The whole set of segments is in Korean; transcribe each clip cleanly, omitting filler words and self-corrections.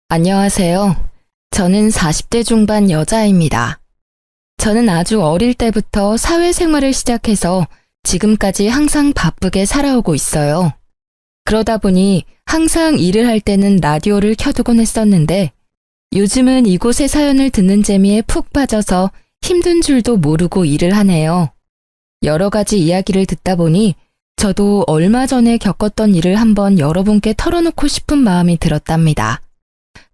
안녕하세요. 저는 40대 중반 여자입니다. 저는 아주 어릴 때부터 사회생활을 시작해서 지금까지 항상 바쁘게 살아오고 있어요. 그러다 보니 항상 일을 할 때는 라디오를 켜두곤 했었는데 요즘은 이곳의 사연을 듣는 재미에 푹 빠져서 힘든 줄도 모르고 일을 하네요. 여러 가지 이야기를 듣다 보니 저도 얼마 전에 겪었던 일을 한번 여러분께 털어놓고 싶은 마음이 들었답니다.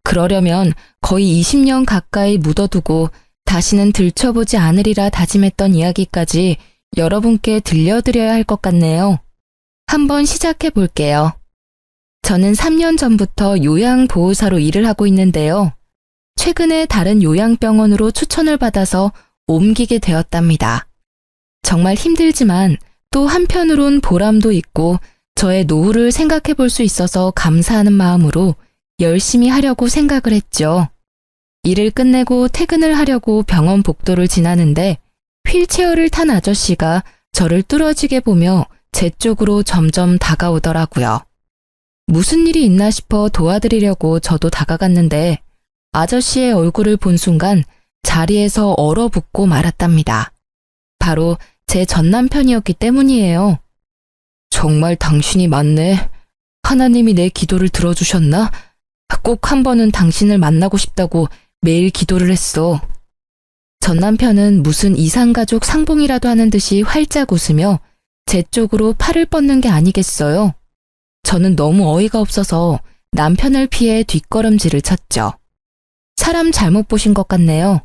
그러려면 거의 20년 가까이 묻어두고 다시는 들춰보지 않으리라 다짐했던 이야기까지 여러분께 들려드려야 할 것 같네요. 한번 시작해 볼게요. 저는 3년 전부터 요양보호사로 일을 하고 있는데요. 최근에 다른 요양병원으로 추천을 받아서 옮기게 되었답니다. 정말 힘들지만 또 한편으론 보람도 있고 저의 노후를 생각해 볼 수 있어서 감사하는 마음으로 열심히 하려고 생각을 했죠. 일을 끝내고 퇴근을 하려고 병원 복도를 지나는데 휠체어를 탄 아저씨가 저를 뚫어지게 보며 제 쪽으로 점점 다가오더라고요. 무슨 일이 있나 싶어 도와드리려고 저도 다가갔는데 아저씨의 얼굴을 본 순간 자리에서 얼어붙고 말았답니다. 바로 제 전남편이었기 때문이에요. 정말 당신이 맞네. 하나님이 내 기도를 들어주셨나? 꼭 한 번은 당신을 만나고 싶다고 매일 기도를 했어. 전남편은 무슨 이산가족 상봉이라도 하는 듯이 활짝 웃으며 제 쪽으로 팔을 뻗는 게 아니겠어요. 저는 너무 어이가 없어서 남편을 피해 뒷걸음질을 쳤죠. 사람 잘못 보신 것 같네요.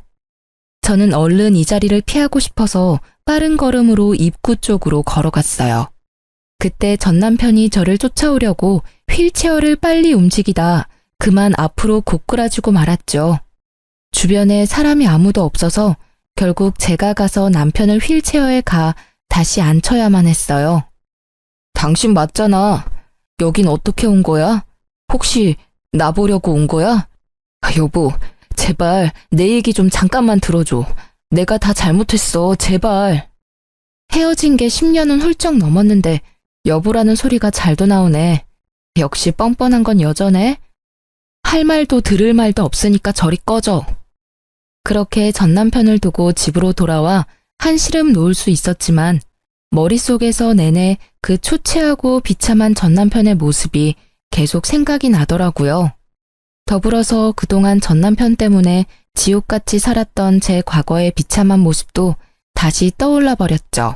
저는 얼른 이 자리를 피하고 싶어서 빠른 걸음으로 입구 쪽으로 걸어갔어요. 그때 전남편이 저를 쫓아오려고 휠체어를 빨리 움직이다 그만 앞으로 고꾸라지고 말았죠. 주변에 사람이 아무도 없어서 결국 제가 가서 남편을 휠체어에 가 다시 앉혀야만 했어요. 당신 맞잖아. 여긴 어떻게 온 거야? 혹시 나 보려고 온 거야? 여보, 제발 내 얘기 좀 잠깐만 들어줘. 내가 다 잘못했어, 제발. 헤어진 게 10년은 훌쩍 넘었는데 여보라는 소리가 잘도 나오네. 역시 뻔뻔한 건 여전해. 할 말도 들을 말도 없으니까 저리 꺼져. 그렇게 전남편을 두고 집으로 돌아와 한시름 놓을 수 있었지만 머릿속에서 내내 그 초췌하고 비참한 전남편의 모습이 계속 생각이 나더라고요. 더불어서 그동안 전남편 때문에 지옥같이 살았던 제 과거의 비참한 모습도 다시 떠올라 버렸죠.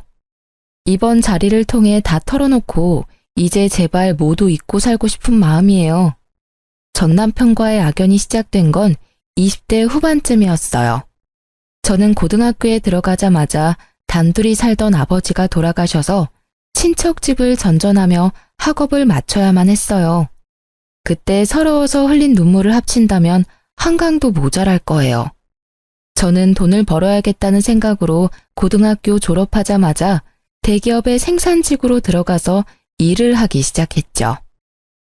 이번 자리를 통해 다 털어놓고 이제 제발 모두 잊고 살고 싶은 마음이에요. 전 남편과의 악연이 시작된 건 20대 후반쯤이었어요. 저는 고등학교에 들어가자마자 단둘이 살던 아버지가 돌아가셔서 친척 집을 전전하며 학업을 마쳐야만 했어요. 그때 서러워서 흘린 눈물을 합친다면 한강도 모자랄 거예요. 저는 돈을 벌어야겠다는 생각으로 고등학교 졸업하자마자 대기업의 생산직으로 들어가서 일을 하기 시작했죠.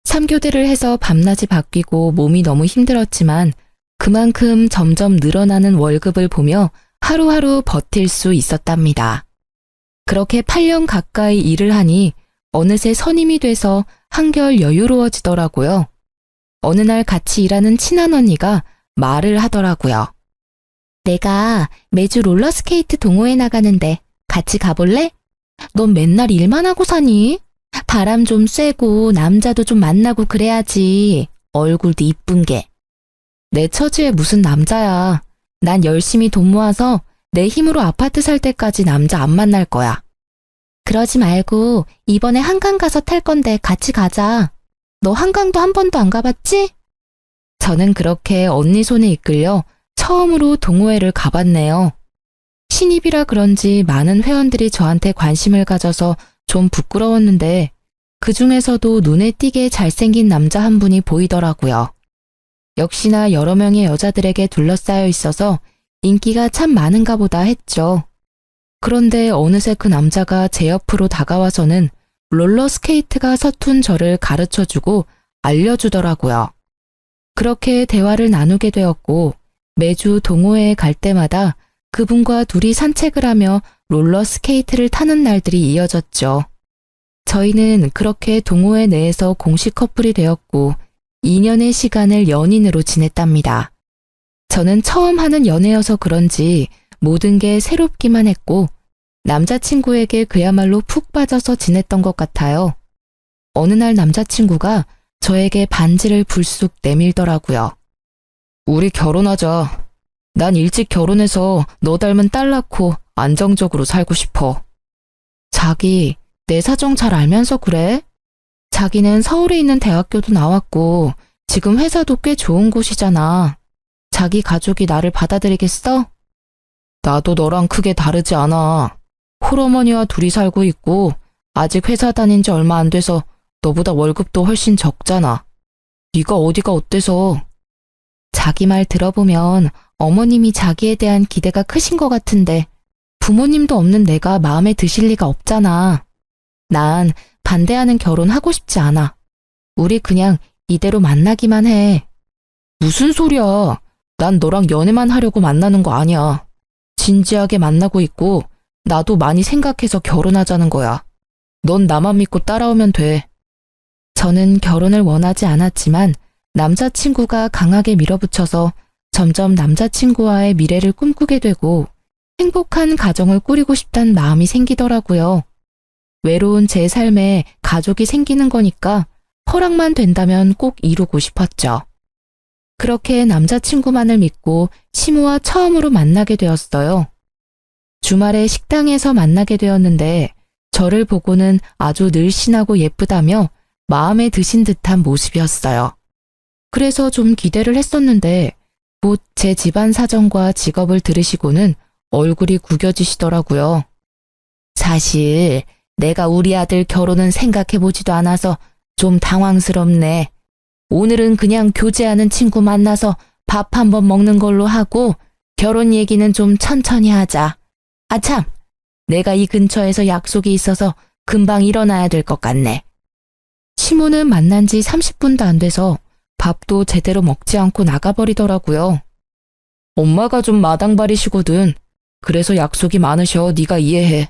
3교대를 해서 밤낮이 바뀌고 몸이 너무 힘들었지만 그만큼 점점 늘어나는 월급을 보며 하루하루 버틸 수 있었답니다. 그렇게 8년 가까이 일을 하니 어느새 선임이 돼서 한결 여유로워지더라고요. 어느 날 같이 일하는 친한 언니가 말을 하더라고요. 내가 매주 롤러스케이트 동호회 나가는데 같이 가볼래? 넌 맨날 일만 하고 사니? 바람 좀 쐬고 남자도 좀 만나고 그래야지. 얼굴도 이쁜 게. 내 처지에 무슨 남자야. 난 열심히 돈 모아서 내 힘으로 아파트 살 때까지 남자 안 만날 거야. 그러지 말고 이번에 한강 가서 탈 건데 같이 가자. 너 한강도 한 번도 안 가봤지? 저는 그렇게 언니 손에 이끌려 처음으로 동호회를 가봤네요. 신입이라 그런지 많은 회원들이 저한테 관심을 가져서 좀 부끄러웠는데 그 중에서도 눈에 띄게 잘생긴 남자 한 분이 보이더라고요. 역시나 여러 명의 여자들에게 둘러싸여 있어서 인기가 참 많은가 보다 했죠. 그런데 어느새 그 남자가 제 옆으로 다가와서는 롤러스케이트가 서툰 저를 가르쳐주고 알려주더라고요. 그렇게 대화를 나누게 되었고 매주 동호회에 갈 때마다 그분과 둘이 산책을 하며 롤러스케이트를 타는 날들이 이어졌죠. 저희는 그렇게 동호회 내에서 공식 커플이 되었고 2년의 시간을 연인으로 지냈답니다. 저는 처음 하는 연애여서 그런지 모든 게 새롭기만 했고 남자친구에게 그야말로 푹 빠져서 지냈던 것 같아요. 어느 날 남자친구가 저에게 반지를 불쑥 내밀더라고요. 우리 결혼하자. 난 일찍 결혼해서 너 닮은 딸 낳고 안정적으로 살고 싶어. 자기, 내 사정 잘 알면서 그래? 자기는 서울에 있는 대학교도 나왔고 지금 회사도 꽤 좋은 곳이잖아. 자기 가족이 나를 받아들이겠어? 나도 너랑 크게 다르지 않아. 홀어머니와 둘이 살고 있고 아직 회사 다닌 지 얼마 안 돼서 너보다 월급도 훨씬 적잖아. 네가 어디가 어때서? 자기 말 들어보면 어머님이 자기에 대한 기대가 크신 것 같은데 부모님도 없는 내가 마음에 드실 리가 없잖아. 난 반대하는 결혼 하고 싶지 않아. 우리 그냥 이대로 만나기만 해. 무슨 소리야. 난 너랑 연애만 하려고 만나는 거 아니야. 진지하게 만나고 있고 나도 많이 생각해서 결혼하자는 거야. 넌 나만 믿고 따라오면 돼. 저는 결혼을 원하지 않았지만 남자친구가 강하게 밀어붙여서 점점 남자친구와의 미래를 꿈꾸게 되고 행복한 가정을 꾸리고 싶다는 마음이 생기더라고요. 외로운 제 삶에 가족이 생기는 거니까 허락만 된다면 꼭 이루고 싶었죠. 그렇게 남자친구만을 믿고 시모와 처음으로 만나게 되었어요. 주말에 식당에서 만나게 되었는데 저를 보고는 아주 늘씬하고 예쁘다며 마음에 드신 듯한 모습이었어요. 그래서 좀 기대를 했었는데 곧 제 집안 사정과 직업을 들으시고는 얼굴이 구겨지시더라고요. 사실 내가 우리 아들 결혼은 생각해보지도 않아서 좀 당황스럽네. 오늘은 그냥 교제하는 친구 만나서 밥 한번 먹는 걸로 하고 결혼 얘기는 좀 천천히 하자. 아참, 내가 이 근처에서 약속이 있어서 금방 일어나야 될 것 같네. 시모는 만난 지 30분도 안 돼서 밥도 제대로 먹지 않고 나가버리더라고요. 엄마가 좀 마당발이시거든. 그래서 약속이 많으셔. 네가 이해해.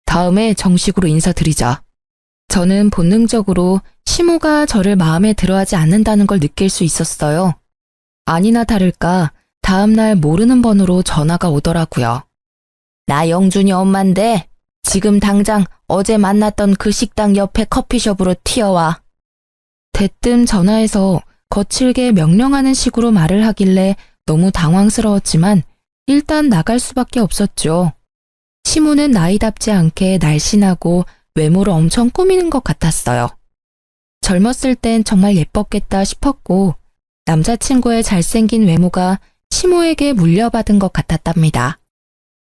다음에 정식으로 인사드리자. 저는 본능적으로 시모가 저를 마음에 들어하지 않는다는 걸 느낄 수 있었어요. 아니나 다를까 다음날 모르는 번호로 전화가 오더라고요. 나 영준이 엄마인데 지금 당장 어제 만났던 그 식당 옆에 커피숍으로 튀어와. 대뜸 전화해서 거칠게 명령하는 식으로 말을 하길래 너무 당황스러웠지만 일단 나갈 수밖에 없었죠. 시모는 나이답지 않게 날씬하고 외모를 엄청 꾸미는 것 같았어요. 젊었을 땐 정말 예뻤겠다 싶었고 남자친구의 잘생긴 외모가 시모에게 물려받은 것 같았답니다.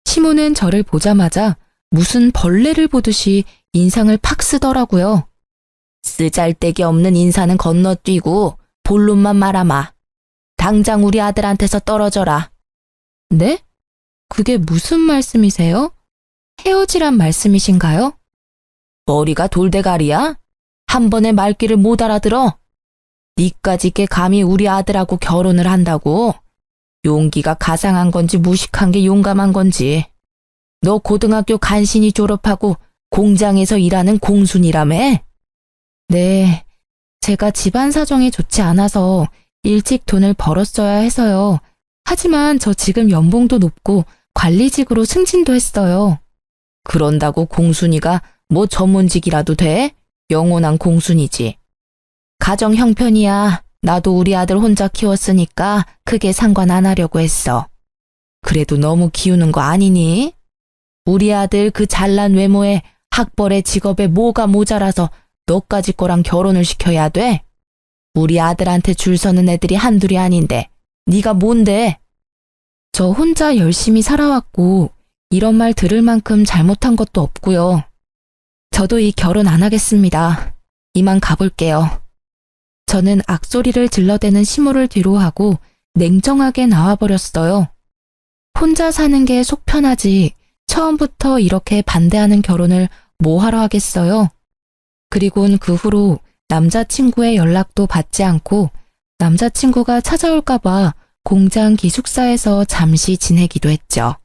시모는 저를 보자마자 무슨 벌레를 보듯이 인상을 팍 쓰더라고요. 쓰잘데기 없는 인사는 건너뛰고 본론만 말아마. 당장 우리 아들한테서 떨어져라. 네? 그게 무슨 말씀이세요? 헤어지란 말씀이신가요? 머리가 돌대가리야? 한 번에 말귀를 못 알아들어? 니까지 게 감히 우리 아들하고 결혼을 한다고? 용기가 가상한 건지 무식한 게 용감한 건지. 너 고등학교 간신히 졸업하고 공장에서 일하는 공순이라며? 네, 제가 집안 사정이 좋지 않아서 일찍 돈을 벌었어야 해서요. 하지만 저 지금 연봉도 높고 관리직으로 승진도 했어요. 그런다고 공순이가 뭐 전문직이라도 돼? 영원한 공순이지. 가정 형편이야. 나도 우리 아들 혼자 키웠으니까 크게 상관 안 하려고 했어. 그래도 너무 키우는 거 아니니? 우리 아들 그 잘난 외모에 학벌에 직업에 뭐가 모자라서 너까지 거랑 결혼을 시켜야 돼? 우리 아들한테 줄 서는 애들이 한둘이 아닌데 네가 뭔데? 저 혼자 열심히 살아왔고 이런 말 들을 만큼 잘못한 것도 없고요. 저도 이 결혼 안 하겠습니다. 이만 가볼게요. 저는 악소리를 질러대는 시모를 뒤로 하고 냉정하게 나와버렸어요. 혼자 사는 게 속 편하지 처음부터 이렇게 반대하는 결혼을 뭐하러 하겠어요. 그리곤 그 후로 남자친구의 연락도 받지 않고 남자친구가 찾아올까봐 공장 기숙사에서 잠시 지내기도 했죠.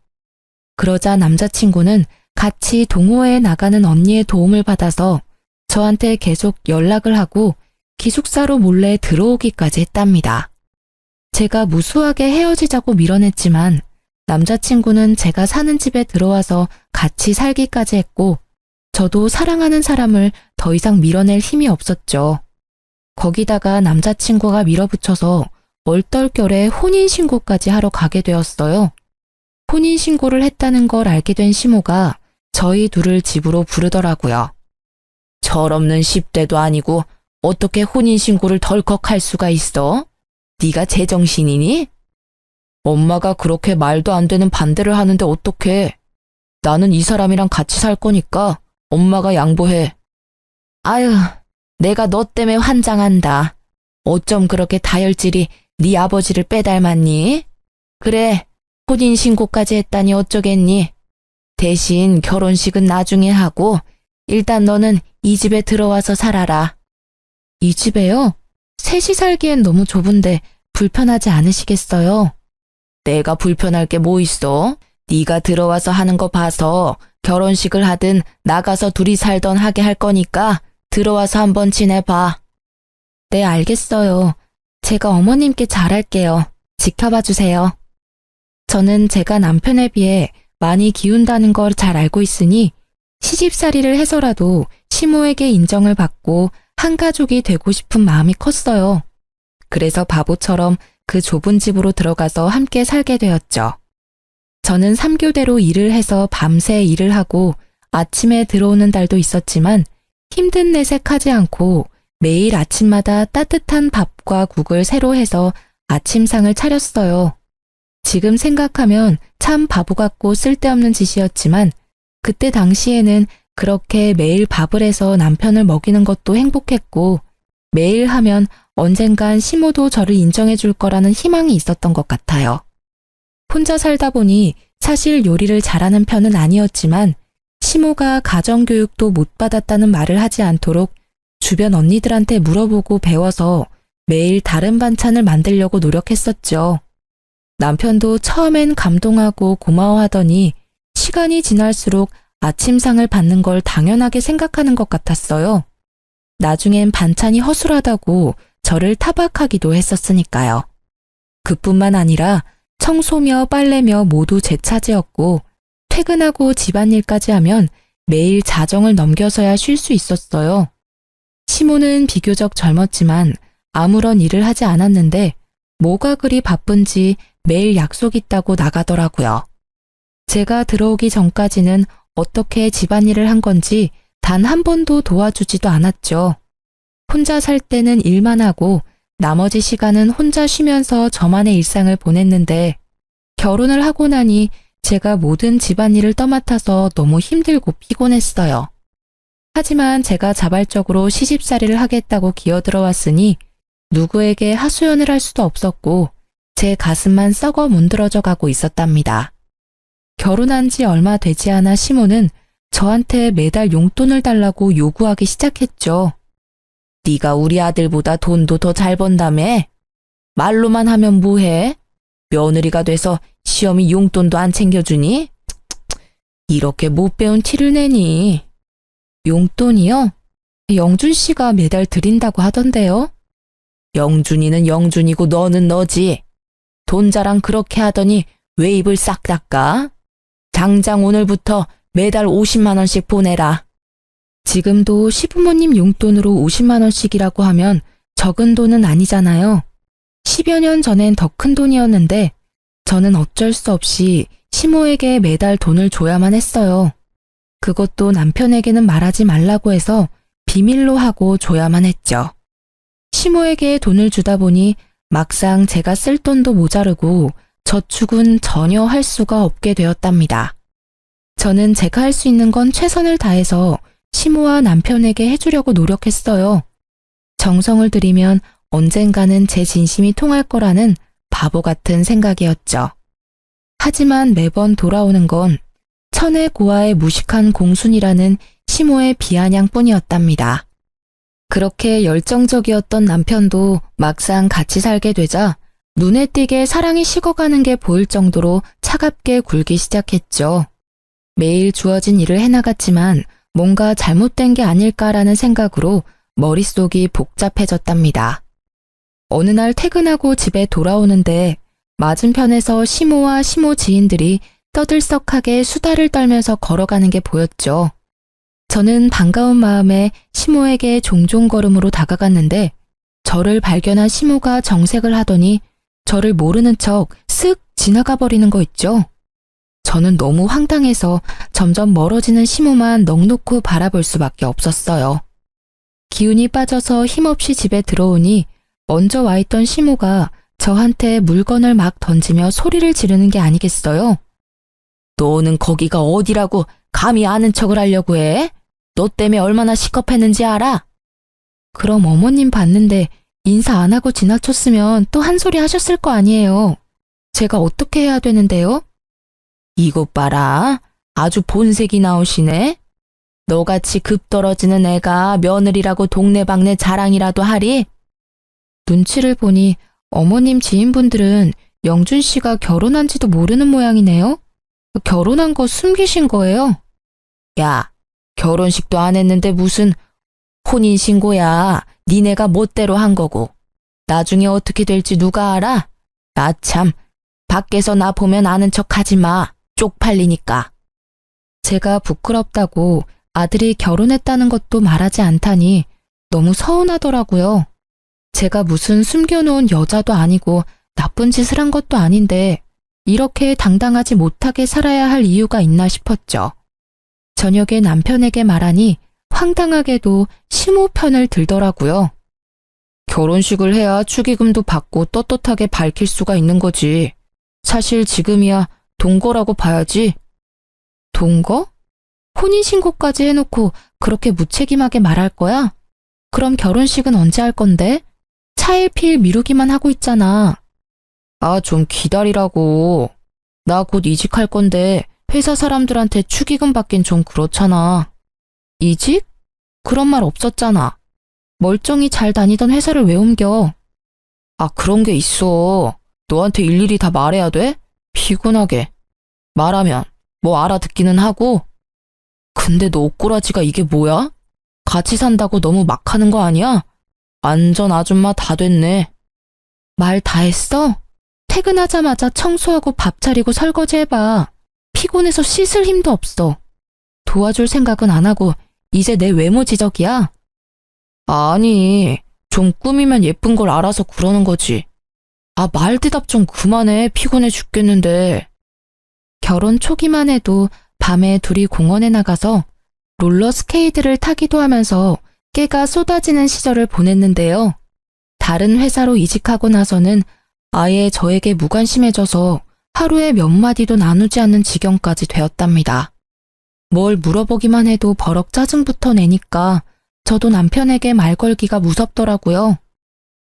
그러자 남자친구는 같이 동호회에 나가는 언니의 도움을 받아서 저한테 계속 연락을 하고 기숙사로 몰래 들어오기까지 했답니다. 제가 무수하게 헤어지자고 밀어냈지만 남자친구는 제가 사는 집에 들어와서 같이 살기까지 했고 저도 사랑하는 사람을 더 이상 밀어낼 힘이 없었죠. 거기다가 남자친구가 밀어붙여서 얼떨결에 혼인신고까지 하러 가게 되었어요. 혼인신고를 했다는 걸 알게 된 시모가 저희 둘을 집으로 부르더라고요. 철없는 10대도 아니고 어떻게 혼인신고를 덜컥 할 수가 있어? 네가 제정신이니? 엄마가 그렇게 말도 안 되는 반대를 하는데 어떡해? 나는 이 사람이랑 같이 살 거니까 엄마가 양보해. 아유, 내가 너 때문에 환장한다. 어쩜 그렇게 다혈질이 네 아버지를 빼닮았니? 그래, 혼인신고까지 했다니 어쩌겠니? 대신 결혼식은 나중에 하고 일단 너는 이 집에 들어와서 살아라. 이 집에요? 셋이 살기엔 너무 좁은데 불편하지 않으시겠어요? 내가 불편할 게 뭐 있어? 네가 들어와서 하는 거 봐서 결혼식을 하든 나가서 둘이 살던 하게 할 거니까 들어와서 한번 지내봐. 네, 알겠어요. 제가 어머님께 잘할게요. 지켜봐 주세요. 저는 제가 남편에 비해 많이 기운다는 걸 잘 알고 있으니 시집살이를 해서라도 시모에게 인정을 받고 한 가족이 되고 싶은 마음이 컸어요. 그래서 바보처럼 그 좁은 집으로 들어가서 함께 살게 되었죠. 저는 3교대로 일을 해서 밤새 일을 하고 아침에 들어오는 달도 있었지만 힘든 내색하지 않고 매일 아침마다 따뜻한 밥과 국을 새로 해서 아침상을 차렸어요. 지금 생각하면 참 바보 같고 쓸데없는 짓이었지만 그때 당시에는 그렇게 매일 밥을 해서 남편을 먹이는 것도 행복했고 매일 하면 언젠간 시모도 저를 인정해 줄 거라는 희망이 있었던 것 같아요. 혼자 살다 보니 사실 요리를 잘하는 편은 아니었지만 시모가 가정교육도 못 받았다는 말을 하지 않도록 주변 언니들한테 물어보고 배워서 매일 다른 반찬을 만들려고 노력했었죠. 남편도 처음엔 감동하고 고마워하더니 시간이 지날수록 아침상을 받는 걸 당연하게 생각하는 것 같았어요. 나중엔 반찬이 허술하다고 저를 타박하기도 했었으니까요. 그뿐만 아니라 청소며 빨래며 모두 제 차지였고 퇴근하고 집안일까지 하면 매일 자정을 넘겨서야 쉴 수 있었어요. 시모는 비교적 젊었지만 아무런 일을 하지 않았는데 뭐가 그리 바쁜지 매일 약속 있다고 나가더라고요. 제가 들어오기 전까지는 어떻게 집안일을 한 건지 단 한 번도 도와주지도 않았죠. 혼자 살 때는 일만 하고 나머지 시간은 혼자 쉬면서 저만의 일상을 보냈는데 결혼을 하고 나니 제가 모든 집안일을 떠맡아서 너무 힘들고 피곤했어요. 하지만 제가 자발적으로 시집살이를 하겠다고 기어들어왔으니 누구에게 하소연을 할 수도 없었고 제 가슴만 썩어 문드러져 가고 있었답니다. 결혼한 지 얼마 되지 않아 시모는 저한테 매달 용돈을 달라고 요구하기 시작했죠. 네가 우리 아들보다 돈도 더 잘 번다며? 말로만 하면 뭐해? 며느리가 돼서 시어미 용돈도 안 챙겨주니? 이렇게 못 배운 티를 내니? 용돈이요? 영준 씨가 매달 드린다고 하던데요? 영준이는 영준이고 너는 너지. 돈 자랑 그렇게 하더니 왜 입을 싹 닦아? 당장 오늘부터 매달 50만 원씩 보내라. 지금도 시부모님 용돈으로 50만 원씩이라고 하면 적은 돈은 아니잖아요. 10여 년 전엔 더 큰 돈이었는데 저는 어쩔 수 없이 시모에게 매달 돈을 줘야만 했어요. 그것도 남편에게는 말하지 말라고 해서 비밀로 하고 줘야만 했죠. 시모에게 돈을 주다 보니 막상 제가 쓸 돈도 모자르고 저축은 전혀 할 수가 없게 되었답니다. 저는 제가 할 수 있는 건 최선을 다해서 시모와 남편에게 해주려고 노력했어요. 정성을 들이면 언젠가는 제 진심이 통할 거라는 바보 같은 생각이었죠. 하지만 매번 돌아오는 건 천의 고아의 무식한 공순이라는 시모의 비아냥뿐이었답니다. 그렇게 열정적이었던 남편도 막상 같이 살게 되자 눈에 띄게 사랑이 식어가는 게 보일 정도로 차갑게 굴기 시작했죠. 매일 주어진 일을 해나갔지만 뭔가 잘못된 게 아닐까라는 생각으로 머릿속이 복잡해졌답니다. 어느 날 퇴근하고 집에 돌아오는데 맞은편에서 시모와 시모 지인들이 떠들썩하게 수다를 떨면서 걸어가는 게 보였죠. 저는 반가운 마음에 시모에게 종종 걸음으로 다가갔는데 저를 발견한 시모가 정색을 하더니 저를 모르는 척 쓱 지나가 버리는 거 있죠. 저는 너무 황당해서 점점 멀어지는 시모만 넋놓고 바라볼 수밖에 없었어요. 기운이 빠져서 힘없이 집에 들어오니 먼저 와 있던 시모가 저한테 물건을 막 던지며 소리를 지르는 게 아니겠어요? 너는 거기가 어디라고 감히 아는 척을 하려고 해? 너 때문에 얼마나 시겁했는지 알아? 그럼 어머님 봤는데 인사 안 하고 지나쳤으면 또 한 소리 하셨을 거 아니에요. 제가 어떻게 해야 되는데요? 이것 봐라. 아주 본색이 나오시네. 너같이 급 떨어지는 애가 며느리라고 동네방네 자랑이라도 하리? 눈치를 보니 어머님 지인분들은 영준 씨가 결혼한지도 모르는 모양이네요. 결혼한 거 숨기신 거예요? 야, 결혼식도 안 했는데 무슨 혼인신고야. 니네가 멋대로 한 거고. 나중에 어떻게 될지 누가 알아? 나 참, 밖에서 나 보면 아는 척 하지 마. 쪽팔리니까. 제가 부끄럽다고 아들이 결혼했다는 것도 말하지 않다니 너무 서운하더라고요. 제가 무슨 숨겨놓은 여자도 아니고 나쁜 짓을 한 것도 아닌데 이렇게 당당하지 못하게 살아야 할 이유가 있나 싶었죠. 저녁에 남편에게 말하니 황당하게도 시모 편을 들더라고요. 결혼식을 해야 축의금도 받고 떳떳하게 밝힐 수가 있는 거지. 사실 지금이야 동거라고 봐야지. 동거? 혼인신고까지 해놓고 그렇게 무책임하게 말할 거야? 그럼 결혼식은 언제 할 건데? 차일피일 미루기만 하고 있잖아. 아, 좀 기다리라고. 나 곧 이직할 건데 회사 사람들한테 축의금 받긴 좀 그렇잖아. 이직? 그런 말 없었잖아. 멀쩡히 잘 다니던 회사를 왜 옮겨? 아, 그런 게 있어. 너한테 일일이 다 말해야 돼? 피곤하게. 말하면 뭐 알아듣기는 하고. 근데 너 옷꼬라지가 이게 뭐야? 같이 산다고 너무 막 하는 거 아니야? 완전 아줌마 다 됐네. 말 다 했어? 퇴근하자마자 청소하고 밥 차리고 설거지 해봐. 피곤해서 씻을 힘도 없어. 도와줄 생각은 안 하고 이제 내 외모 지적이야? 아니, 좀 꾸미면 예쁜 걸 알아서 그러는 거지. 아, 말 대답 좀 그만해. 피곤해 죽겠는데. 결혼 초기만 해도 밤에 둘이 공원에 나가서 롤러스케이트를 타기도 하면서 깨가 쏟아지는 시절을 보냈는데요. 다른 회사로 이직하고 나서는 아예 저에게 무관심해져서 하루에 몇 마디도 나누지 않는 지경까지 되었답니다. 뭘 물어보기만 해도 버럭 짜증부터 내니까 저도 남편에게 말 걸기가 무섭더라고요.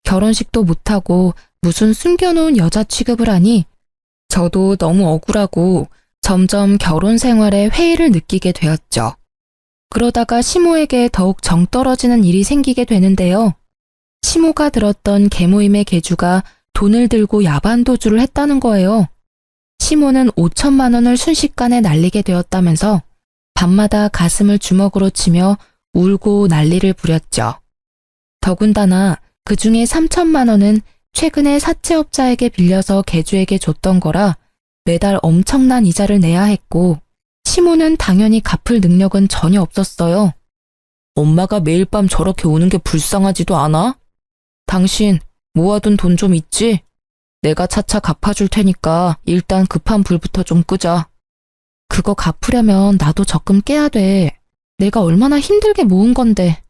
결혼식도 못하고 무슨 숨겨놓은 여자 취급을 하니 저도 너무 억울하고 점점 결혼 생활에 회의를 느끼게 되었죠. 그러다가 시모에게 더욱 정 떨어지는 일이 생기게 되는데요. 시모가 들었던 계모임의 계주가 돈을 들고 야반도주를 했다는 거예요. 시모는 5천만 원을 순식간에 날리게 되었다면서 밤마다 가슴을 주먹으로 치며 울고 난리를 부렸죠. 더군다나 그 중에 3천만 원은 최근에 사채업자에게 빌려서 계주에게 줬던 거라 매달 엄청난 이자를 내야 했고 시모는 당연히 갚을 능력은 전혀 없었어요. 엄마가 매일 밤 저렇게 우는 게 불쌍하지도 않아? 당신 모아둔 돈 좀 있지? 내가 차차 갚아줄 테니까 일단 급한 불부터 좀 끄자. 그거 갚으려면 나도 적금 깨야 돼. 내가 얼마나 힘들게 모은 건데.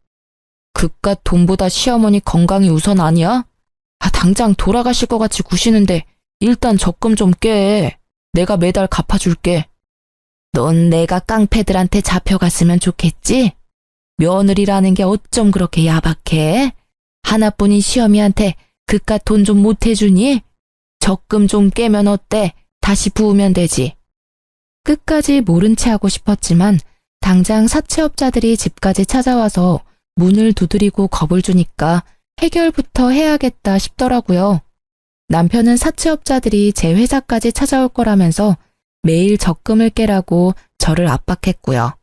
그깟 돈보다 시어머니 건강이 우선 아니야? 아, 당장 돌아가실 것 같이 구시는데 일단 적금 좀 깨. 내가 매달 갚아줄게. 넌 내가 깡패들한테 잡혀갔으면 좋겠지? 며느리라는 게 어쩜 그렇게 야박해? 하나뿐인 시어미한테 그깟 돈 좀 못 해주니? 적금 좀 깨면 어때? 다시 부으면 되지. 끝까지 모른 채 하고 싶었지만 당장 사채업자들이 집까지 찾아와서 문을 두드리고 겁을 주니까 해결부터 해야겠다 싶더라고요. 남편은 사채업자들이 제 회사까지 찾아올 거라면서 매일 적금을 깨라고 저를 압박했고요.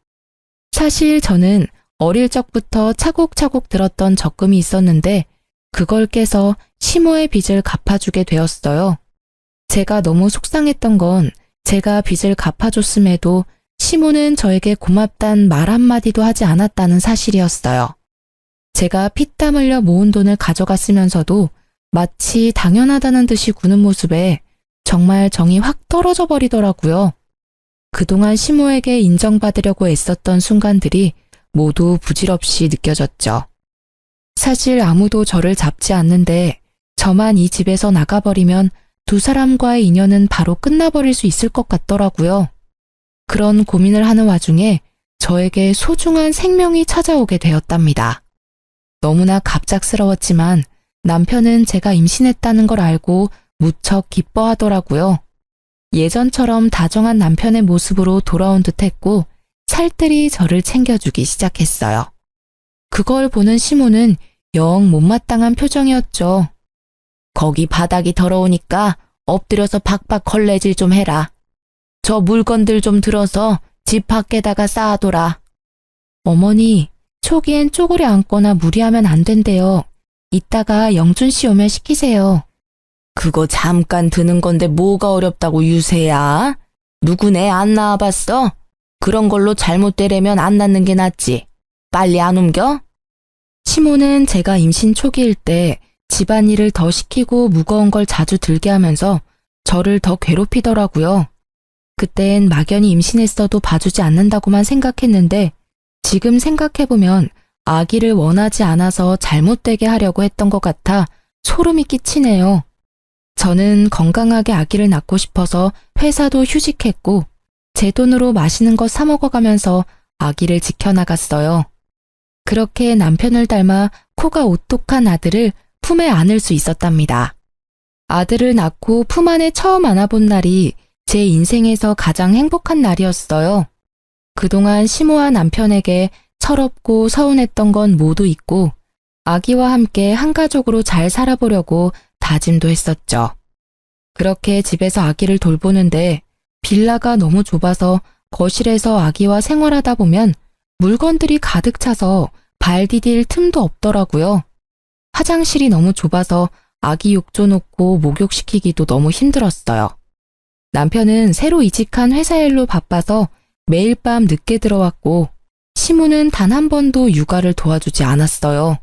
사실 저는 어릴 적부터 차곡차곡 들었던 적금이 있었는데 그걸 깨서 시모의 빚을 갚아주게 되었어요. 제가 너무 속상했던 건 제가 빚을 갚아줬음에도 시모는 저에게 고맙단 말 한마디도 하지 않았다는 사실이었어요. 제가 피땀 흘려 모은 돈을 가져갔으면서도 마치 당연하다는 듯이 구는 모습에 정말 정이 확 떨어져 버리더라고요. 그동안 시모에게 인정받으려고 애썼던 순간들이 모두 부질없이 느껴졌죠. 사실 아무도 저를 잡지 않는데 저만 이 집에서 나가버리면 두 사람과의 인연은 바로 끝나버릴 수 있을 것 같더라고요. 그런 고민을 하는 와중에 저에게 소중한 생명이 찾아오게 되었답니다. 너무나 갑작스러웠지만 남편은 제가 임신했다는 걸 알고 무척 기뻐하더라고요. 예전처럼 다정한 남편의 모습으로 돌아온 듯했고 살뜰히 저를 챙겨주기 시작했어요. 그걸 보는 시모는 영 못마땅한 표정이었죠. 거기 바닥이 더러우니까 엎드려서 박박 걸레질 좀 해라. 저 물건들 좀 들어서 집 밖에다가 쌓아둬라. 어머니, 초기엔 쪼그려 앉거나 무리하면 안 된대요. 이따가 영준 씨 오면 시키세요. 그거 잠깐 드는 건데 뭐가 어렵다고 유세야? 누구네 안 낳아봤어? 그런 걸로 잘못되려면 안 낳는 게 낫지. 빨리 안 옮겨? 시모는 제가 임신 초기일 때 집안일을 더 시키고 무거운 걸 자주 들게 하면서 저를 더 괴롭히더라고요. 그땐 막연히 임신했어도 봐주지 않는다고만 생각했는데 지금 생각해보면 아기를 원하지 않아서 잘못되게 하려고 했던 것 같아 소름이 끼치네요. 저는 건강하게 아기를 낳고 싶어서 회사도 휴직했고 제 돈으로 맛있는 거 사 먹어가면서 아기를 지켜나갔어요. 그렇게 남편을 닮아 코가 오똑한 아들을 품에 안을 수 있었답니다. 아들을 낳고 품 안에 처음 안아본 날이 제 인생에서 가장 행복한 날이었어요. 그동안 시모와 남편에게 철없고 서운했던 건 모두 잊고 아기와 함께 한 가족으로 잘 살아보려고 다짐도 했었죠. 그렇게 집에서 아기를 돌보는데 빌라가 너무 좁아서 거실에서 아기와 생활하다 보면 물건들이 가득 차서 발 디딜 틈도 없더라고요. 화장실이 너무 좁아서 아기 욕조 놓고 목욕시키기도 너무 힘들었어요. 남편은 새로 이직한 회사 일로 바빠서 매일 밤 늦게 들어왔고 시모는 단 한 번도 육아를 도와주지 않았어요.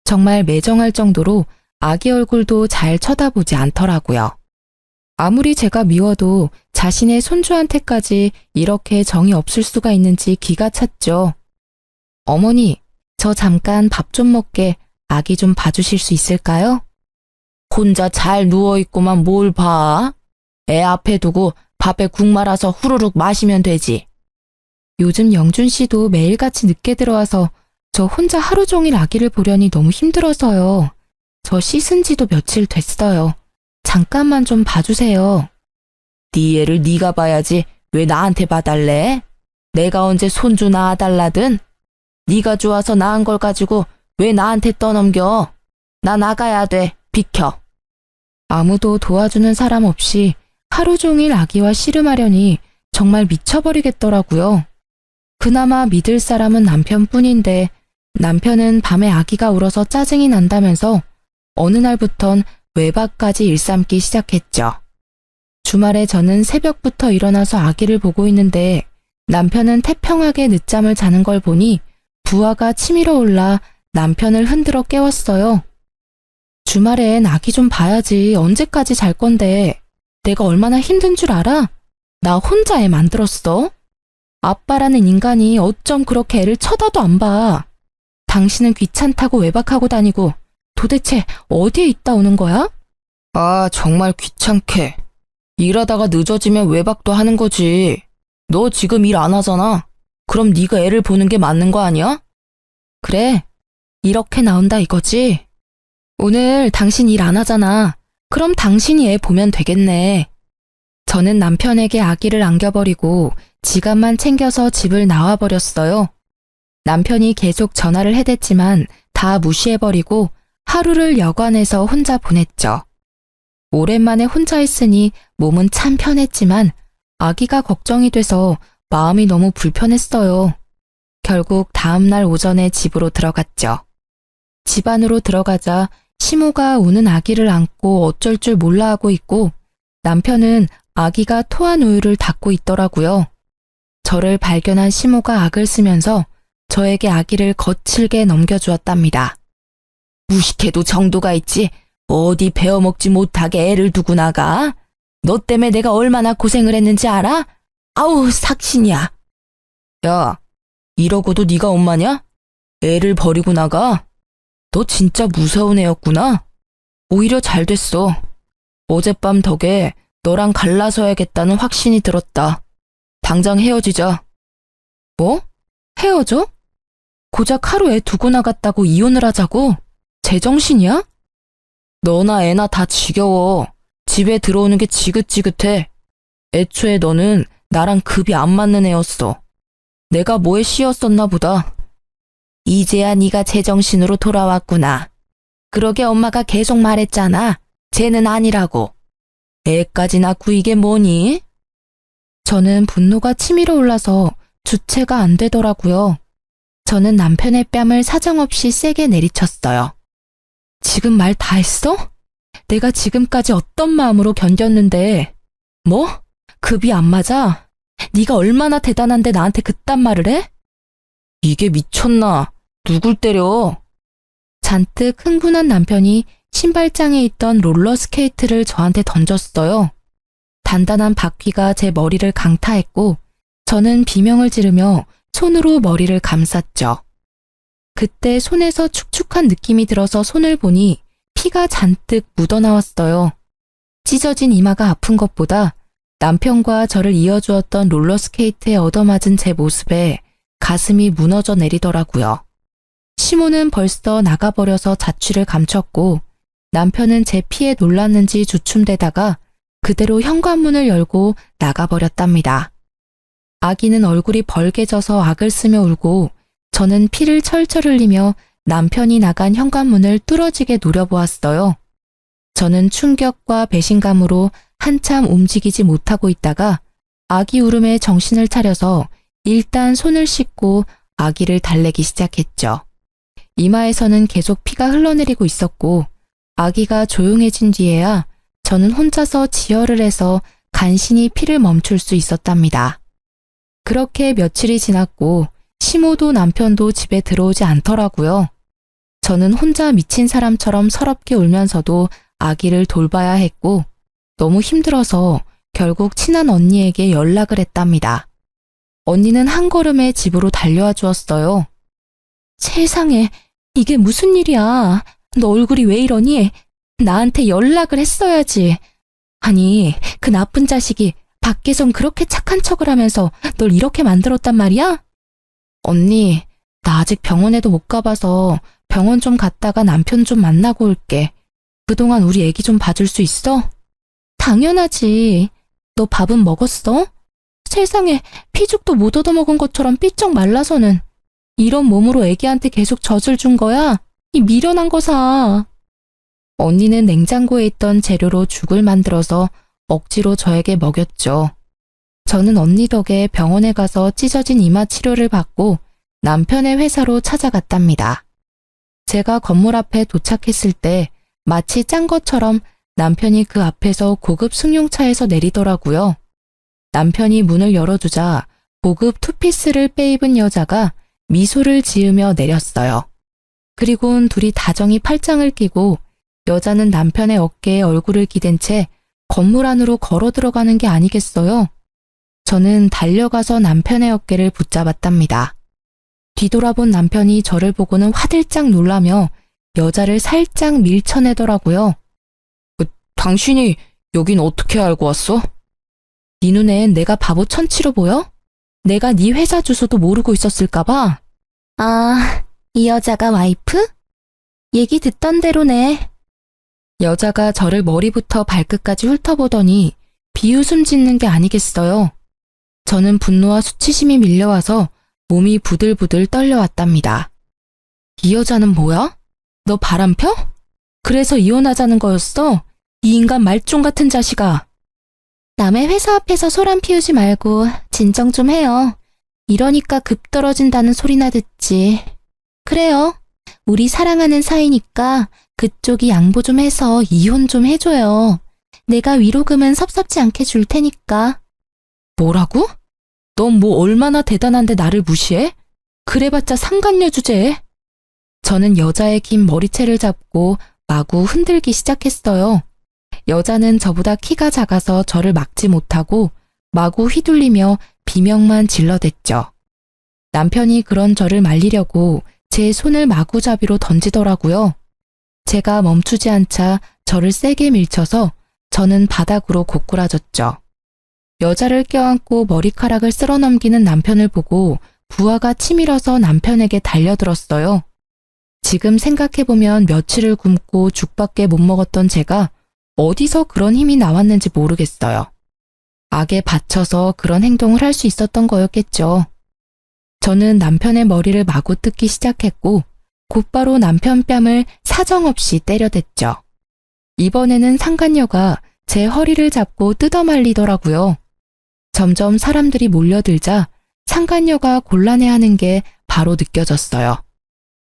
정말 매정할 정도로 아기 얼굴도 잘 쳐다보지 않더라고요. 아무리 제가 미워도 자신의 손주한테까지 이렇게 정이 없을 수가 있는지 기가 찼죠. 어머니, 저 잠깐 밥 좀 먹게 아기 좀 봐주실 수 있을까요? 혼자 잘 누워있고만 뭘 봐? 애 앞에 두고 밥에 국 말아서 후루룩 마시면 되지. 요즘 영준 씨도 매일같이 늦게 들어와서 저 혼자 하루 종일 아기를 보려니 너무 힘들어서요. 저 씻은 지도 며칠 됐어요. 잠깐만 좀 봐주세요. 네 애를 네가 봐야지 왜 나한테 봐달래? 내가 언제 손주 낳아달라든? 네가 좋아서 낳은 걸 가지고 왜 나한테 떠넘겨? 나 나가야 돼. 비켜. 아무도 도와주는 사람 없이 하루 종일 아기와 씨름하려니 정말 미쳐버리겠더라고요. 그나마 믿을 사람은 남편뿐인데 남편은 밤에 아기가 울어서 짜증이 난다면서 어느 날부턴 외박까지 일삼기 시작했죠. 주말에 저는 새벽부터 일어나서 아기를 보고 있는데 남편은 태평하게 늦잠을 자는 걸 보니 부하가 치밀어 올라 남편을 흔들어 깨웠어요. 주말엔 아기 좀 봐야지 언제까지 잘 건데 내가 얼마나 힘든 줄 알아? 나 혼자 애 만들었어? 아빠라는 인간이 어쩜 그렇게 애를 쳐다도 안 봐. 당신은 귀찮다고 외박하고 다니고 도대체 어디에 있다 오는 거야? 아, 정말 귀찮게. 일하다가 늦어지면 외박도 하는 거지. 너 지금 일 안 하잖아. 그럼 네가 애를 보는 게 맞는 거 아니야? 그래, 이렇게 나온다 이거지. 오늘 당신 일 안 하잖아. 그럼 당신이 애 보면 되겠네. 저는 남편에게 아기를 안겨버리고 지갑만 챙겨서 집을 나와버렸어요. 남편이 계속 전화를 해댔지만 다 무시해버리고 하루를 여관에서 혼자 보냈죠. 오랜만에 혼자 있으니 몸은 참 편했지만 아기가 걱정이 돼서 마음이 너무 불편했어요. 결국 다음날 오전에 집으로 들어갔죠. 집 안으로 들어가자 시모가 우는 아기를 안고 어쩔 줄 몰라 하고 있고 남편은 아기가 토한 우유를 닦고 있더라고요. 저를 발견한 시모가 악을 쓰면서 저에게 아기를 거칠게 넘겨주었답니다. 무식해도 정도가 있지. 어디 배워먹지 못하게 애를 두고 나가? 너 때문에 내가 얼마나 고생을 했는지 알아? 아우, 삭신이야. 야, 이러고도 네가 엄마냐? 애를 버리고 나가? 너 진짜 무서운 애였구나. 오히려 잘 됐어. 어젯밤 덕에 너랑 갈라서야겠다는 확신이 들었다. 당장 헤어지자. 뭐? 헤어져? 고작 하루 애 두고 나갔다고 이혼을 하자고? 제정신이야? 너나 애나 다 지겨워. 집에 들어오는 게 지긋지긋해. 애초에 너는 나랑 급이 안 맞는 애였어. 내가 뭐에 씌었었나 보다. 이제야 네가 제정신으로 돌아왔구나. 그러게 엄마가 계속 말했잖아. 쟤는 아니라고. 애까지 낳고 이게 뭐니? 저는 분노가 치밀어 올라서 주체가 안 되더라고요. 저는 남편의 뺨을 사정없이 세게 내리쳤어요. 지금 말 다 했어? 내가 지금까지 어떤 마음으로 견뎠는데. 뭐? 급이 안 맞아? 네가 얼마나 대단한데 나한테 그딴 말을 해? 이게 미쳤나? 누굴 때려? 잔뜩 흥분한 남편이 신발장에 있던 롤러스케이트를 저한테 던졌어요. 단단한 바퀴가 제 머리를 강타했고 저는 비명을 지르며 손으로 머리를 감쌌죠. 그때 손에서 축축한 느낌이 들어서 손을 보니 피가 잔뜩 묻어나왔어요. 찢어진 이마가 아픈 것보다 남편과 저를 이어주었던 롤러스케이트에 얻어맞은 제 모습에 가슴이 무너져 내리더라고요. 시모는 벌써 나가버려서 자취를 감췄고 남편은 제 피에 놀랐는지 주춤대다가 그대로 현관문을 열고 나가버렸답니다. 아기는 얼굴이 벌개져서 악을 쓰며 울고 저는 피를 철철 흘리며 남편이 나간 현관문을 뚫어지게 노려보았어요. 저는 충격과 배신감으로 한참 움직이지 못하고 있다가 아기 울음에 정신을 차려서 일단 손을 씻고 아기를 달래기 시작했죠. 이마에서는 계속 피가 흘러내리고 있었고 아기가 조용해진 뒤에야 저는 혼자서 지혈을 해서 간신히 피를 멈출 수 있었답니다. 그렇게 며칠이 지났고 시모도 남편도 집에 들어오지 않더라고요. 저는 혼자 미친 사람처럼 서럽게 울면서도 아기를 돌봐야 했고 너무 힘들어서 결국 친한 언니에게 연락을 했답니다. 언니는 한 걸음에 집으로 달려와 주었어요. 세상에, 이게 무슨 일이야? 너 얼굴이 왜 이러니? 나한테 연락을 했어야지. 아니, 그 나쁜 자식이 밖에선 그렇게 착한 척을 하면서 널 이렇게 만들었단 말이야? 언니, 나 아직 병원에도 못 가봐서 병원 좀 갔다가 남편 좀 만나고 올게. 그동안 우리 애기 좀 봐줄 수 있어? 당연하지. 너 밥은 먹었어? 세상에, 피죽도 못 얻어먹은 것처럼 삐쩍 말라서는. 이런 몸으로 애기한테 계속 젖을 준 거야? 이 미련한 거사. 언니는 냉장고에 있던 재료로 죽을 만들어서 억지로 저에게 먹였죠. 저는 언니 덕에 병원에 가서 찢어진 이마 치료를 받고 남편의 회사로 찾아갔답니다. 제가 건물 앞에 도착했을 때 마치 짠 것처럼 남편이 그 앞에서 고급 승용차에서 내리더라고요. 남편이 문을 열어주자 고급 투피스를 빼입은 여자가 미소를 지으며 내렸어요. 그리고는 둘이 다정히 팔짱을 끼고 여자는 남편의 어깨에 얼굴을 기댄 채 건물 안으로 걸어 들어가는 게 아니겠어요? 저는 달려가서 남편의 어깨를 붙잡았답니다. 뒤돌아본 남편이 저를 보고는 화들짝 놀라며 여자를 살짝 밀쳐내더라고요. 당신이 여긴 어떻게 알고 왔어? 네 눈엔 내가 바보 천치로 보여? 내가 네 회사 주소도 모르고 있었을까봐. 아, 이 여자가 와이프? 얘기 듣던 대로네. 여자가 저를 머리부터 발끝까지 훑어보더니 비웃음 짓는 게 아니겠어요. 저는 분노와 수치심이 밀려와서 몸이 부들부들 떨려왔답니다. 이 여자는 뭐야? 너 바람 펴? 그래서 이혼하자는 거였어? 이 인간 말종 같은 자식아. 남의 회사 앞에서 소란 피우지 말고 진정 좀 해요. 이러니까 급 떨어진다는 소리나 듣지. 그래요. 우리 사랑하는 사이니까 그쪽이 양보 좀 해서 이혼 좀 해줘요. 내가 위로금은 섭섭지 않게 줄 테니까. 뭐라고? 넌 뭐 얼마나 대단한데 나를 무시해? 그래봤자 상간녀 주제에. 저는 여자의 긴 머리채를 잡고 마구 흔들기 시작했어요. 여자는 저보다 키가 작아서 저를 막지 못하고 마구 휘둘리며 비명만 질러댔죠. 남편이 그런 저를 말리려고 제 손을 마구잡이로 던지더라고요. 제가 멈추지 않자 저를 세게 밀쳐서 저는 바닥으로 고꾸라졌죠. 여자를 껴안고 머리카락을 쓸어넘기는 남편을 보고 부하가 치밀어서 남편에게 달려들었어요. 지금 생각해보면 며칠을 굶고 죽밖에 못 먹었던 제가 어디서 그런 힘이 나왔는지 모르겠어요. 악에 받쳐서 그런 행동을 할 수 있었던 거였겠죠. 저는 남편의 머리를 마구 뜯기 시작했고 곧바로 남편 뺨을 사정없이 때려댔죠. 이번에는 상간녀가 제 허리를 잡고 뜯어말리더라고요. 점점 사람들이 몰려들자 상간녀가 곤란해하는 게 바로 느껴졌어요.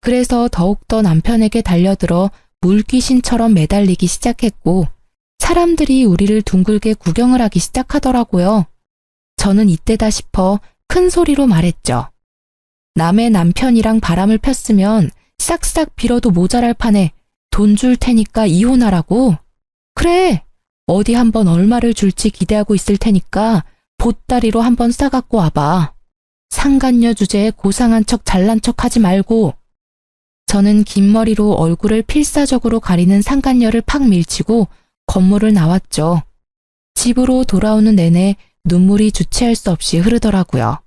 그래서 더욱더 남편에게 달려들어 물귀신처럼 매달리기 시작했고 사람들이 우리를 둥글게 구경을 하기 시작하더라고요. 저는 이때다 싶어 큰 소리로 말했죠. 남의 남편이랑 바람을 폈으면 싹싹 빌어도 모자랄 판에 돈 줄 테니까 이혼하라고? 그래, 어디 한번 얼마를 줄지 기대하고 있을 테니까 보따리로 한번 싸갖고 와봐. 상간녀 주제에 고상한 척 잘난 척 하지 말고. 저는 긴 머리로 얼굴을 필사적으로 가리는 상간녀를 팍 밀치고 건물을 나왔죠. 집으로 돌아오는 내내 눈물이 주체할 수 없이 흐르더라고요.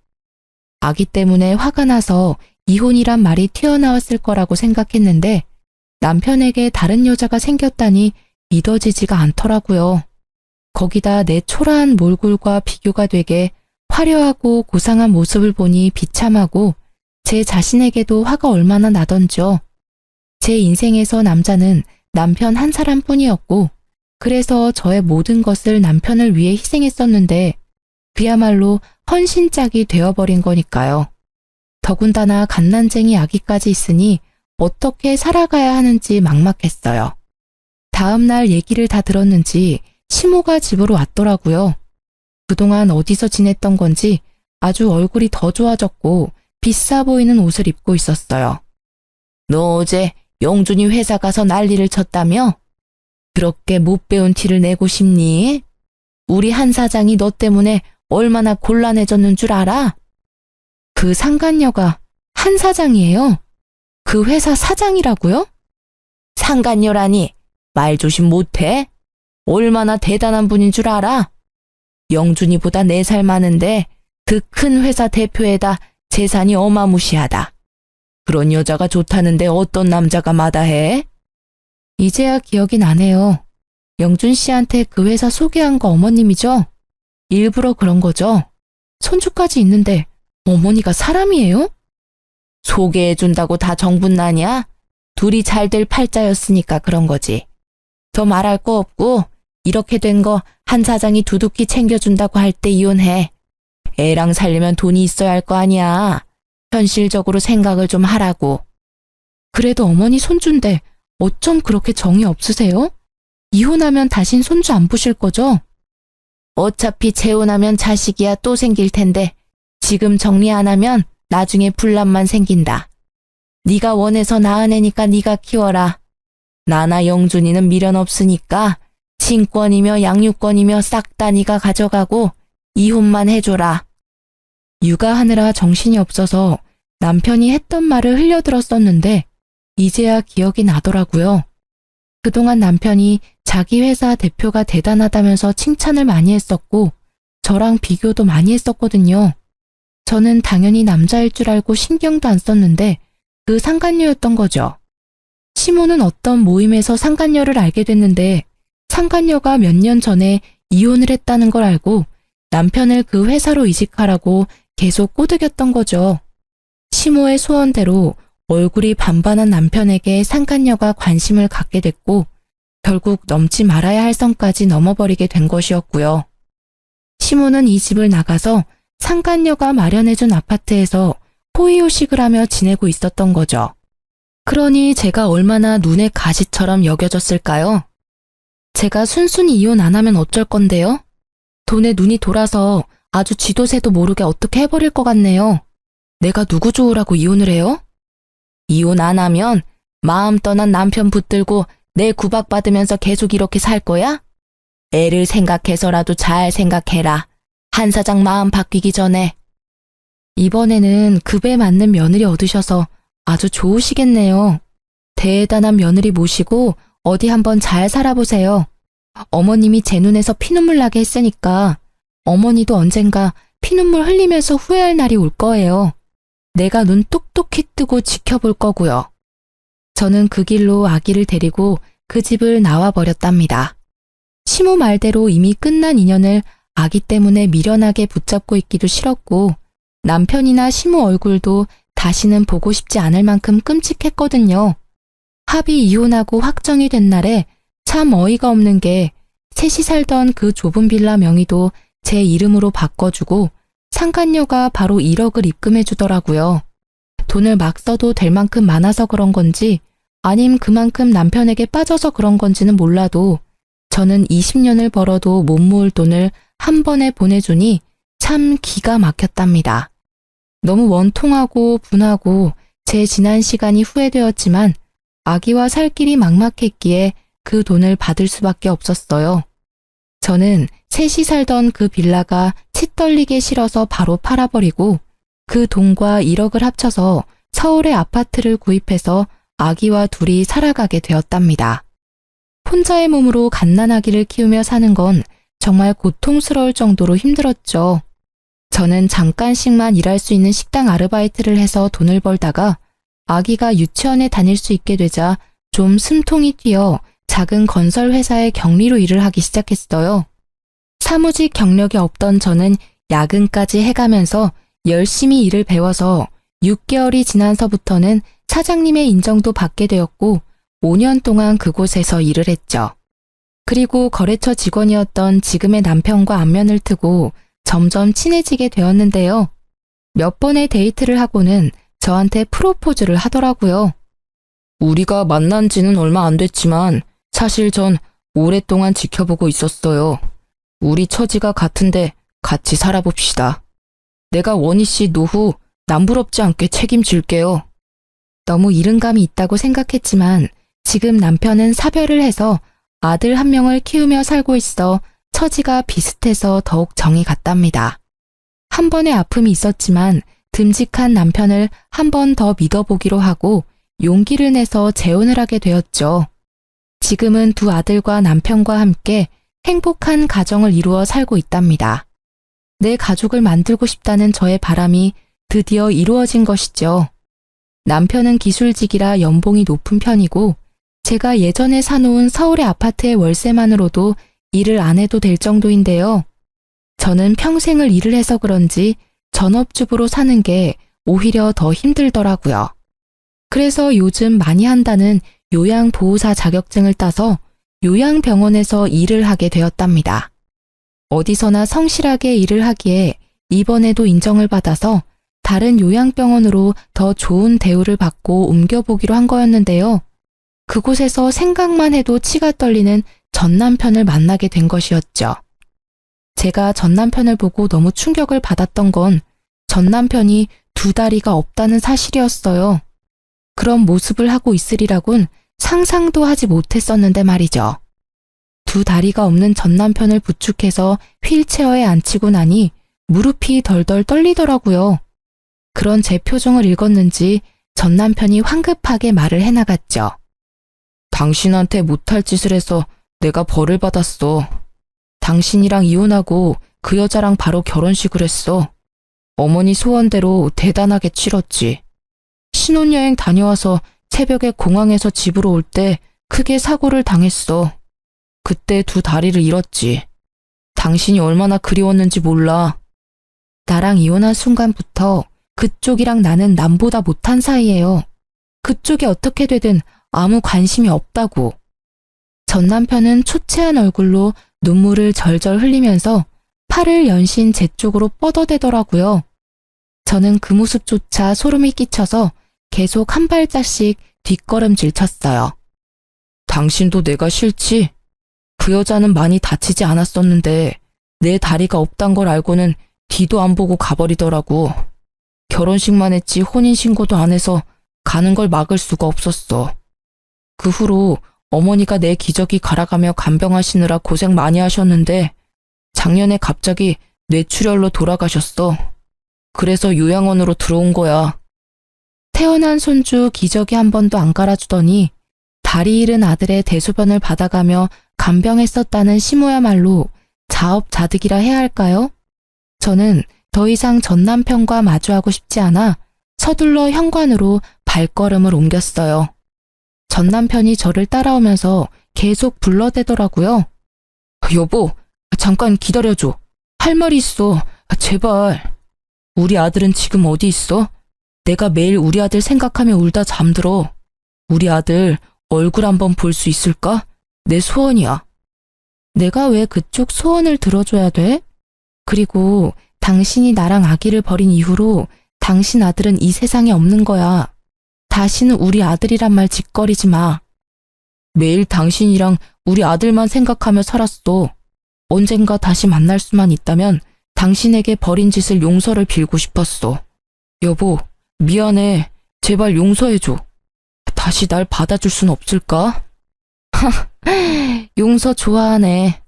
아기 때문에 화가 나서 이혼이란 말이 튀어나왔을 거라고 생각했는데 남편에게 다른 여자가 생겼다니 믿어지지가 않더라고요. 거기다 내 초라한 몰골과 비교가 되게 화려하고 고상한 모습을 보니 비참하고 제 자신에게도 화가 얼마나 나던지요. 제 인생에서 남자는 남편 한 사람뿐이었고 그래서 저의 모든 것을 남편을 위해 희생했었는데 그야말로 헌신짝이 되어버린 거니까요. 더군다나 갓난쟁이 아기까지 있으니 어떻게 살아가야 하는지 막막했어요. 다음 날 얘기를 다 들었는지 시모가 집으로 왔더라고요. 그동안 어디서 지냈던 건지 아주 얼굴이 더 좋아졌고 비싸 보이는 옷을 입고 있었어요. 너 어제 영준이 회사 가서 난리를 쳤다며? 그렇게 못 배운 티를 내고 싶니? 우리 한 사장이 너 때문에 얼마나 곤란해졌는 줄 알아? 그 상간녀가 한 사장이에요? 그 회사 사장이라고요? 상간녀라니 말 조심 못해? 얼마나 대단한 분인 줄 알아? 영준이보다 4살 많은데 그 큰 회사 대표에다 재산이 어마무시하다. 그런 여자가 좋다는데 어떤 남자가 마다해? 이제야 기억이 나네요. 영준 씨한테 그 회사 소개한 거 어머님이죠? 일부러 그런 거죠? 손주까지 있는데 어머니가 사람이에요? 소개해준다고 다 정분나냐? 둘이 잘 될 팔자였으니까 그런 거지. 더 말할 거 없고 이렇게 된 거 한 사장이 두둑히 챙겨준다고 할 때 이혼해. 애랑 살려면 돈이 있어야 할 거 아니야. 현실적으로 생각을 좀 하라고. 그래도 어머니 손주인데 어쩜 그렇게 정이 없으세요? 이혼하면 다신 손주 안 보실 거죠? 어차피 재혼하면 자식이야 또 생길 텐데 지금 정리 안 하면 나중에 분란만 생긴다. 네가 원해서 낳은 애니까 네가 키워라. 나나 영준이는 미련 없으니까 친권이며 양육권이며 싹 다 네가 가져가고 이혼만 해줘라. 육아하느라 정신이 없어서 남편이 했던 말을 흘려들었었는데 이제야 기억이 나더라고요. 그동안 남편이 자기 회사 대표가 대단하다면서 칭찬을 많이 했었고 저랑 비교도 많이 했었거든요. 저는 당연히 남자일 줄 알고 신경도 안 썼는데 그 상간녀였던 거죠. 시모는 어떤 모임에서 상간녀를 알게 됐는데 상간녀가 몇 년 전에 이혼을 했다는 걸 알고 남편을 그 회사로 이직하라고 계속 꼬드겼던 거죠. 시모의 소원대로 얼굴이 반반한 남편에게 상간녀가 관심을 갖게 됐고 결국 넘지 말아야 할 선까지 넘어버리게 된 것이었고요. 시모는 이 집을 나가서 상간녀가 마련해준 아파트에서 호의호식을 하며 지내고 있었던 거죠. 그러니 제가 얼마나 눈의 가시처럼 여겨졌을까요? 제가 순순히 이혼 안 하면 어쩔 건데요? 돈에 눈이 돌아서 아주 쥐도 새도 모르게 어떻게 해버릴 것 같네요. 내가 누구 좋으라고 이혼을 해요? 이혼 안 하면 마음 떠난 남편 붙들고 내 구박받으면서 계속 이렇게 살 거야? 애를 생각해서라도 잘 생각해라. 한 사장 마음 바뀌기 전에. 이번에는 급에 맞는 며느리 얻으셔서 아주 좋으시겠네요. 대단한 며느리 모시고 어디 한번 잘 살아보세요. 어머님이 제 눈에서 피눈물 나게 했으니까 어머니도 언젠가 피눈물 흘리면서 후회할 날이 올 거예요. 내가 눈 똑똑히 뜨고 지켜볼 거고요. 저는 그 길로 아기를 데리고 그 집을 나와버렸답니다. 시모 말대로 이미 끝난 인연을 아기 때문에 미련하게 붙잡고 있기도 싫었고 남편이나 시모 얼굴도 다시는 보고 싶지 않을 만큼 끔찍했거든요. 합의 이혼하고 확정이 된 날에 참 어이가 없는 게 셋이 살던 그 좁은 빌라 명의도 제 이름으로 바꿔주고 상간녀가 바로 1억을 입금해 주더라고요. 돈을 막 써도 될 만큼 많아서 그런 건지 아님 그만큼 남편에게 빠져서 그런 건지는 몰라도 저는 20년을 벌어도 못 모을 돈을 한 번에 보내주니 참 기가 막혔답니다. 너무 원통하고 분하고 제 지난 시간이 후회되었지만 아기와 살 길이 막막했기에 그 돈을 받을 수밖에 없었어요. 저는 셋이 살던 그 빌라가 치떨리게 싫어서 바로 팔아버리고 그 돈과 1억을 합쳐서 서울의 아파트를 구입해서 아기와 둘이 살아가게 되었답니다. 혼자의 몸으로 갓난아기를 키우며 사는 건 정말 고통스러울 정도로 힘들었죠. 저는 잠깐씩만 일할 수 있는 식당 아르바이트를 해서 돈을 벌다가 아기가 유치원에 다닐 수 있게 되자 좀 숨통이 튀어 작은 건설 회사의 경리로 일을 하기 시작했어요. 사무직 경력이 없던 저는 야근까지 해가면서 열심히 일을 배워서 6개월이 지나서부터는 사장님의 인정도 받게 되었고 5년 동안 그곳에서 일을 했죠. 그리고 거래처 직원이었던 지금의 남편과 안면을 트고 점점 친해지게 되었는데요. 몇 번의 데이트를 하고는 저한테 프로포즈를 하더라고요. 우리가 만난 지는 얼마 안 됐지만 사실 전 오랫동안 지켜보고 있었어요. 우리 처지가 같은데 같이 살아봅시다. 내가 원희 씨 노후 남부럽지 않게 책임질게요. 너무 이른감이 있다고 생각했지만 지금 남편은 사별을 해서 아들 한 명을 키우며 살고 있어 처지가 비슷해서 더욱 정이 갔답니다. 한 번의 아픔이 있었지만 듬직한 남편을 한 번 더 믿어보기로 하고 용기를 내서 재혼을 하게 되었죠. 지금은 두 아들과 남편과 함께 행복한 가정을 이루어 살고 있답니다. 내 가족을 만들고 싶다는 저의 바람이 드디어 이루어진 것이죠. 남편은 기술직이라 연봉이 높은 편이고 제가 예전에 사놓은 서울의 아파트의 월세만으로도 일을 안 해도 될 정도인데요. 저는 평생을 일을 해서 그런지 전업주부로 사는 게 오히려 더 힘들더라고요. 그래서 요즘 많이 한다는 요양보호사 자격증을 따서 요양병원에서 일을 하게 되었답니다. 어디서나 성실하게 일을 하기에 이번에도 인정을 받아서 다른 요양병원으로 더 좋은 대우를 받고 옮겨보기로 한 거였는데요. 그곳에서 생각만 해도 치가 떨리는 전 남편을 만나게 된 것이었죠. 제가 전 남편을 보고 너무 충격을 받았던 건 전 남편이 두 다리가 없다는 사실이었어요. 그런 모습을 하고 있으리라곤 상상도 하지 못했었는데 말이죠. 두 다리가 없는 전 남편을 부축해서 휠체어에 앉히고 나니 무릎이 덜덜 떨리더라고요. 그런 제 표정을 읽었는지 전 남편이 황급하게 말을 해나갔죠. 당신한테 못할 짓을 해서 내가 벌을 받았어. 당신이랑 이혼하고 그 여자랑 바로 결혼식을 했어. 어머니 소원대로 대단하게 치렀지. 신혼여행 다녀와서 새벽에 공항에서 집으로 올 때 크게 사고를 당했어. 그때 두 다리를 잃었지. 당신이 얼마나 그리웠는지 몰라. 나랑 이혼한 순간부터 그쪽이랑 나는 남보다 못한 사이예요. 그쪽이 어떻게 되든 아무 관심이 없다고. 전 남편은 초췌한 얼굴로 눈물을 절절 흘리면서 팔을 연신 제 쪽으로 뻗어대더라고요. 저는 그 모습조차 소름이 끼쳐서 계속 한 발짝씩 뒷걸음질 쳤어요. 당신도 내가 싫지? 그 여자는 많이 다치지 않았었는데 내 다리가 없단 걸 알고는 뒤도 안 보고 가버리더라고. 결혼식만 했지 혼인신고도 안 해서 가는 걸 막을 수가 없었어. 그 후로 어머니가 내 기저귀 갈아가며 간병하시느라 고생 많이 하셨는데 작년에 갑자기 뇌출혈로 돌아가셨어. 그래서 요양원으로 들어온 거야. 태어난 손주 기저귀 한 번도 안 갈아주더니 다리 잃은 아들의 대소변을 받아가며 간병했었다는 시모야말로 자업자득이라 해야 할까요? 저는 더 이상 전 남편과 마주하고 싶지 않아 서둘러 현관으로 발걸음을 옮겼어요. 전 남편이 저를 따라오면서 계속 불러대더라고요. 여보, 잠깐 기다려줘. 할 말이 있어. 제발. 우리 아들은 지금 어디 있어? 내가 매일 우리 아들 생각하며 울다 잠들어. 우리 아들 얼굴 한번 볼 수 있을까? 내 소원이야. 내가 왜 그쪽 소원을 들어줘야 돼? 그리고 당신이 나랑 아기를 버린 이후로 당신 아들은 이 세상에 없는 거야. 다시는 우리 아들이란 말 짓거리지 마. 매일 당신이랑 우리 아들만 생각하며 살았어. 언젠가 다시 만날 수만 있다면 당신에게 벌인 짓을 용서를 빌고 싶었어. 여보, 미안해. 제발 용서해줘. 다시 날 받아줄 순 없을까? 용서 좋아하네.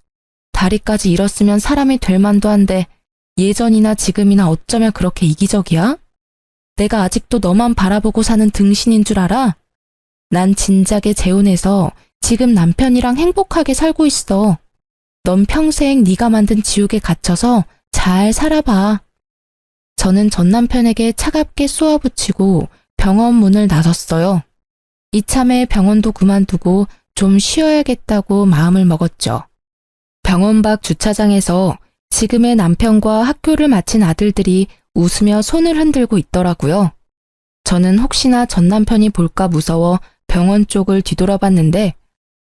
다리까지 잃었으면 사람이 될 만도 한데 예전이나 지금이나 어쩌면 그렇게 이기적이야? 내가 아직도 너만 바라보고 사는 등신인 줄 알아? 난 진작에 재혼해서 지금 남편이랑 행복하게 살고 있어. 넌 평생 네가 만든 지옥에 갇혀서 잘 살아봐. 저는 전 남편에게 차갑게 쏘아붙이고 병원 문을 나섰어요. 이참에 병원도 그만두고 좀 쉬어야겠다고 마음을 먹었죠. 병원 밖 주차장에서 지금의 남편과 학교를 마친 아들들이 웃으며 손을 흔들고 있더라고요. 저는 혹시나 전 남편이 볼까 무서워 병원 쪽을 뒤돌아봤는데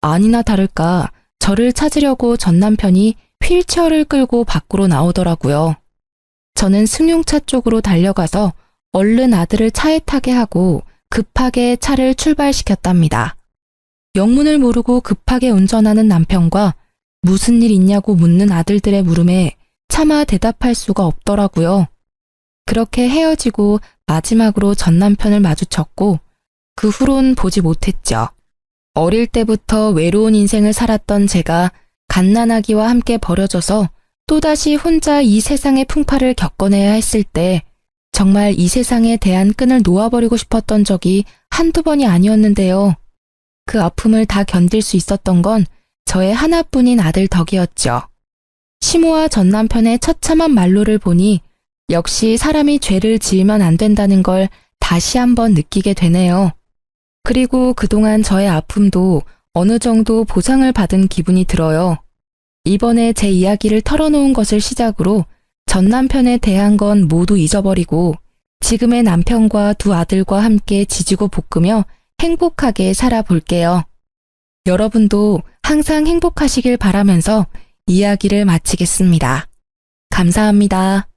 아니나 다를까 저를 찾으려고 전 남편이 휠체어를 끌고 밖으로 나오더라고요. 저는 승용차 쪽으로 달려가서 얼른 아들을 차에 타게 하고 급하게 차를 출발시켰답니다. 영문을 모르고 급하게 운전하는 남편과 무슨 일 있냐고 묻는 아들들의 물음에 차마 대답할 수가 없더라고요. 그렇게 헤어지고 마지막으로 전 남편을 마주쳤고 그 후론 보지 못했죠. 어릴 때부터 외로운 인생을 살았던 제가 갓난아기와 함께 버려져서 또다시 혼자 이 세상의 풍파를 겪어내야 했을 때 정말 이 세상에 대한 끈을 놓아버리고 싶었던 적이 한두 번이 아니었는데요. 그 아픔을 다 견딜 수 있었던 건 저의 하나뿐인 아들 덕이었죠. 시모와 전 남편의 처참한 말로를 보니 역시 사람이 죄를 지으면 안 된다는 걸 다시 한번 느끼게 되네요. 그리고 그동안 저의 아픔도 어느 정도 보상을 받은 기분이 들어요. 이번에 제 이야기를 털어놓은 것을 시작으로 전 남편에 대한 건 모두 잊어버리고 지금의 남편과 두 아들과 함께 지지고 볶으며 행복하게 살아볼게요. 여러분도 항상 행복하시길 바라면서 이야기를 마치겠습니다. 감사합니다.